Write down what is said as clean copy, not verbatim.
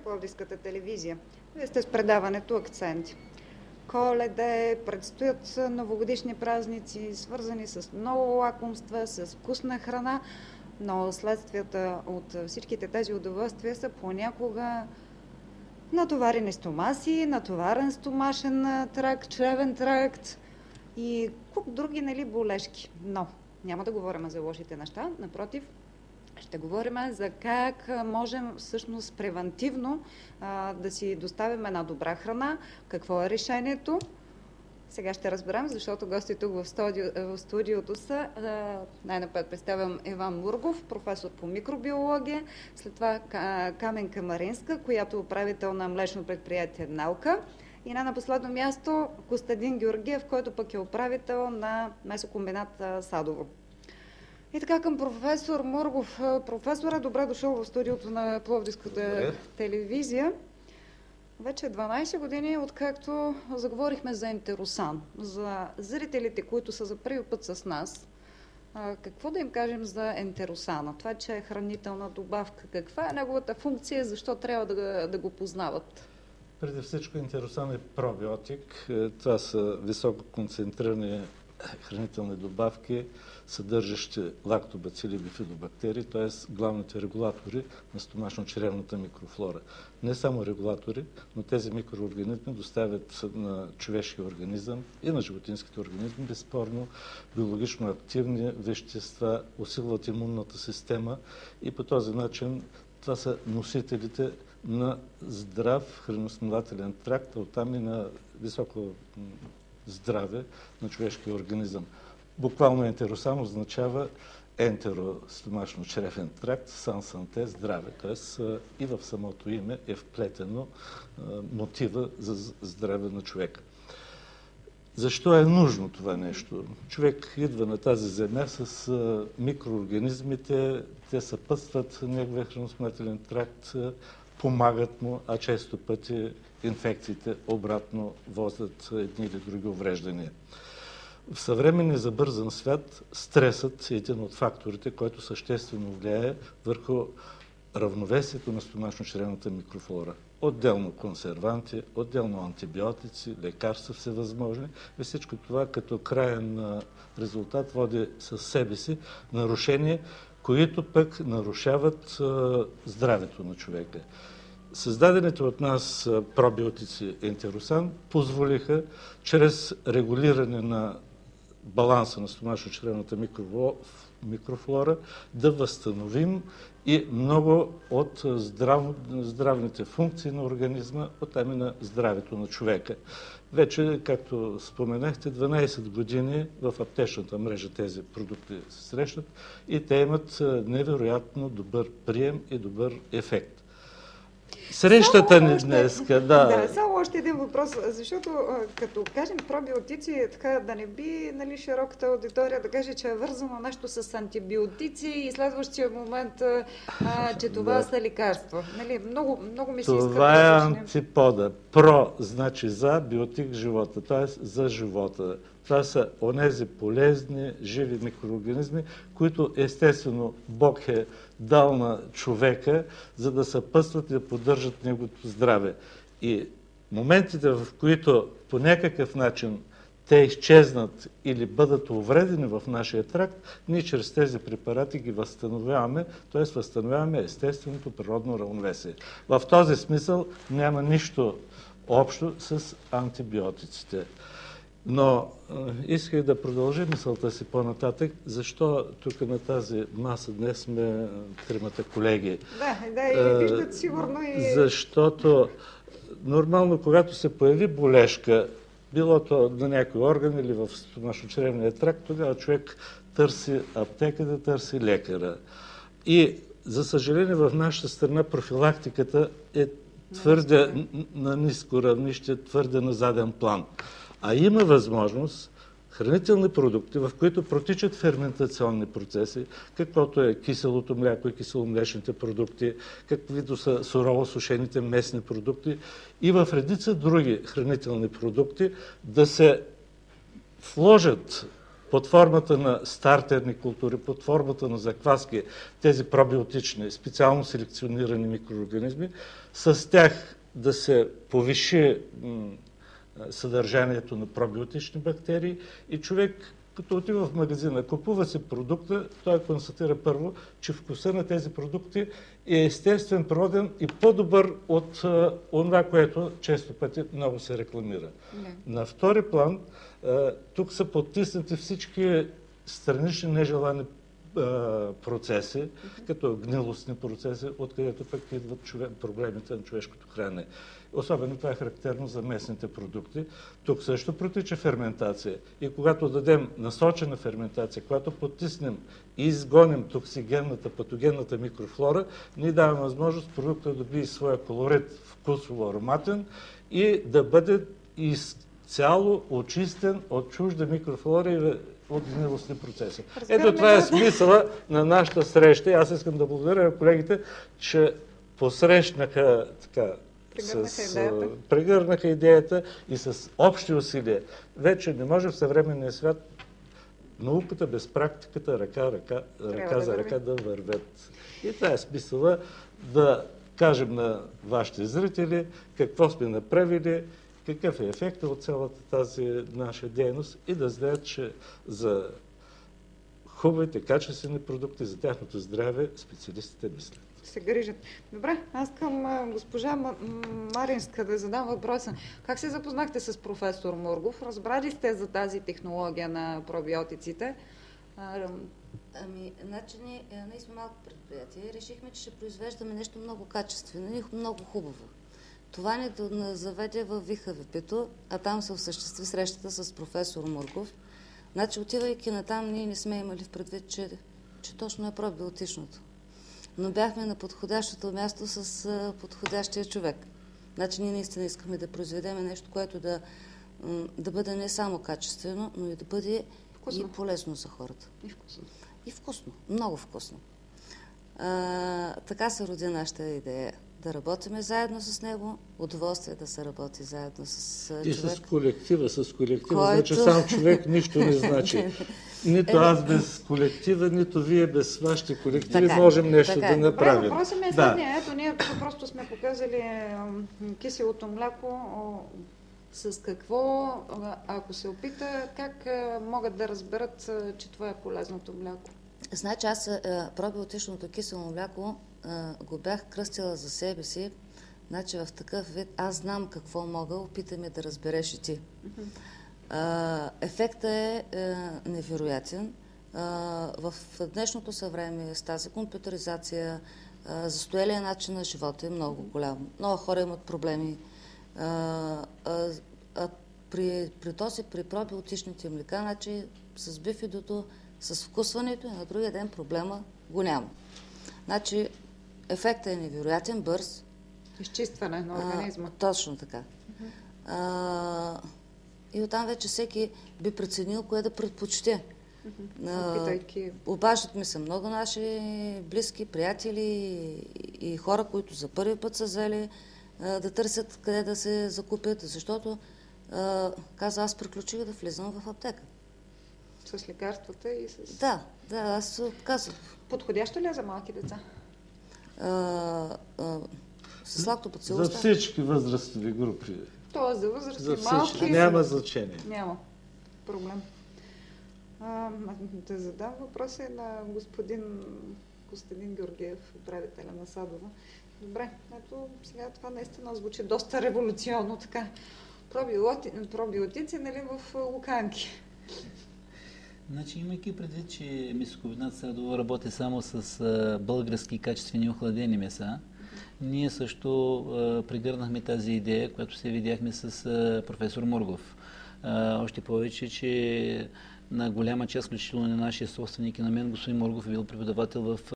Пловдивската телевизия. Вие сте с предаването "Акценти". Коледа, предстоят новогодишни празници, свързани с много лакомства, с вкусна храна, но следствията от всичките тези удоволствия са понякога натоварени стомаси, натоварен стомашен тракт, чревен тракт и куп други болешки. Но няма да говорим за лошите неща, напротив, ще говорим за как можем всъщност превантивно да си доставим една добра храна, какво е решението. Сега ще разберем, защото гости тук в студиото са. Най-напред представям Иван Мургов, професор по микробиология, след това Каменка Маринска, която е управител на млечно предприятие "Налка", и на последно място Костадин Георгиев, който пък е управител на месокомбинат "Садово". И така към професор Мургов. Професора, добре дошъл в студиото на Пловдивската телевизия. Вече 12 години, откакто заговорихме за Ентеросан. За зрителите, които са за първи път с нас, какво да им кажем за Ентеросана? Това, че е хранителна добавка. Каква е неговата функция? Защо трябва да го познават? Преди всичко Ентеросан е пробиотик. Това са високо концентрирани хранителни добавки, съдържащи лактобацили и бифидобактерии, т.е. главните регулатори на стомашно-чревната микрофлора. Не само регулатори, но тези микроорганизми доставят на човешкия организъм и на животинските организми безспорно биологично активни вещества, усилват имунната система и по този начин това са носителите на здрав храносмилателен тракт, а оттам и на високо здраве на човешкия организъм. Буквално Ентеросан означава ентеро стомашно-чревен тракт, сан-санте, здраве. Т.е. и в самото име е вплетено мотива за здраве на човека. Защо е нужно това нещо? Човек идва на тази земя с микроорганизмите, те съпътстват неговия храносмилателен тракт, помагат му, а често пъти инфекциите обратно возят едни или други увреждания. В съвременния забързан свят стресът е един от факторите, който съществено влияе върху равновесието на стомашно-чревната микрофлора. Отделно консерванти, отделно антибиотици, лекарства всевъзможни. И всичко това като краен резултат води със себе си нарушения, които пък нарушават здравето на човека. Създадените от нас пробиотици Ентеросан позволиха чрез регулиране на баланса на стомашно-чревната микрофлора да възстановим и много от здравните функции на организма, оттам и на здравето на човека. Вече, както споменахте, 12 години в аптечната мрежа тези продукти се срещат и те имат невероятно добър прием и добър ефект. Срещата ни днес, да. Само още един въпрос, защото като кажем пробиотици, така да не би широката аудитория да каже, че е вързано нещо с антибиотици и следващия момент, че това са лекарства. Много ми се иска да това е антипода. Про значи за, биотик живота, т.е. за живота. Това са онези полезни, живи микроорганизми, които естествено Бог е дал на човека, за да съпътстват и да поддържат неговото здраве. И моментите, в които по някакъв начин те изчезнат или бъдат увредени в нашия тракт, ние чрез тези препарати ги възстановяваме, т.е. възстановяваме естественото природно равновесие. В този смисъл няма нищо общо с антибиотиците. Но исках да продължа мисълта си по-нататък. Защо тук на тази маса днес сме тримата колеги? Да, и виждат сигурно и... Защото нормално, когато се появи болешка, било то на някой орган или в стомашно-чревния тракт, тогава човек търси аптеката, търси лекара. И, за съжаление, в нашата страна профилактиката е твърде на ниско равнище, твърде на заден план. А има възможност хранителни продукти, в които протичат ферментационни процеси, каквото е киселото мляко и киселомлечните продукти, каквито са сурово сушените местни продукти и в редица други хранителни продукти, да се вложат под формата на стартерни култури, под формата на закваски, тези пробиотични, специално селекционирани микроорганизми, с тях да се повиши съдържанието на пробиотични бактерии и човек, като отива в магазина, купува се продукта, той констатира първо, че вкуса на тези продукти е естествен, природен и по-добър от това, което често пъти много се рекламира. На втори план, тук са потиснати всички странични нежелани процеси, като гнилостни процеси, откъдето пък идват проблемите на човешкото хранене. Особено това е характерно за местните продукти. Тук също протича ферментация. И когато дадем насочена ферментация, когато потиснем и изгоним токсигенната, патогенната микрофлора, ние даваме възможност продукта да добие своя колорит, вкусово ароматен и да бъде изцяло очистен от чужда микрофлора и от гнилостни процеси. Ето това е смисъла на нашата среща. Аз искам да благодаря на колегите, че посрещнаха така, прегърнаха идеята и с общи усилия. Вече не може в съвременния свят науката без практиката, ръка за ръка да вървят. И това е смисъла да кажем на вашите зрители какво сме направили, какъв е ефектът от цялата тази наша дейност и да знаят, че за хубавите, качествени продукти, за тяхното здраве специалистите мислят. Се грижат. Добре, аз към госпожа Маринска да задам въпроса. Как се запознахте с професор Мургов? Разбрали сте за тази технология на пробиотиците? Значи ние сме малко предприятие и решихме, че ще произвеждаме нещо много качествено и много хубаво. Това ни заведе в ВИХ-ВП-то, а там се осъществи срещата с професор Мургов. Значи, отивайки натам, ние не сме имали в предвид, че точно е пробиотичното. Но бяхме на подходящото място с подходящия човек. Значи, ние наистина искаме да произведем нещо, което да бъде не само качествено, но и да бъде и полезно за хората. И вкусно. И вкусно. Много вкусно. Така се роди нашата идея. Да работиме заедно с него, удоволствие да се работи заедно с човек. И с колектива, значи сам човек нищо не значи. Нито аз без колектива, нито вие без вашите колективи можем нещо да направим. Въпросът ми е следния. Ето, ние просто сме показали киселото мляко. С какво, ако се опита, как могат да разберат, че това е полезното мляко? Значи аз пробиотичното кисело мляко го бях кръстила за себе си. Значи в такъв вид аз знам какво мога, опитаме да разбереш и ти. Ефектът е невероятен. В днешното съвремие с тази компютъризация, застоялия начин на живота е много голям. Много хора имат проблеми. При пробиотичните млека, значи с бифидото, с вкусването и на другия ден проблема го няма. Значи ефектът е невероятен, бърз. Изчистване на организма. Точно така. И оттам вече всеки би преценил кое да предпочете. Обаждат ми се много наши близки, приятели и хора, които за първи път са взели да търсят къде да се закупят, защото каза, аз приключих да влизам в аптека. С лекарствата и с... Да, аз казах. Подходящо ли е за малки деца? С лактобацилус. За всички възрастови групи. Тоест за възрастови малки. Няма значение. Няма проблем. Да задам въпроса на господин Костадин Георгиев, управителя на Садова. Добре, ето сега това наистина звучи доста революционно така. Пробиотици, нали, в луканки. Значи, имайки предвид, че месокомбинат Садова работи само с български качествени охладени меса, ние също прегърнахме тази идея, която се видяхме с професор Мургов. Още повече, че на голяма част, включително на нашия собственик и на мен, господин Мургов е бил преподавател в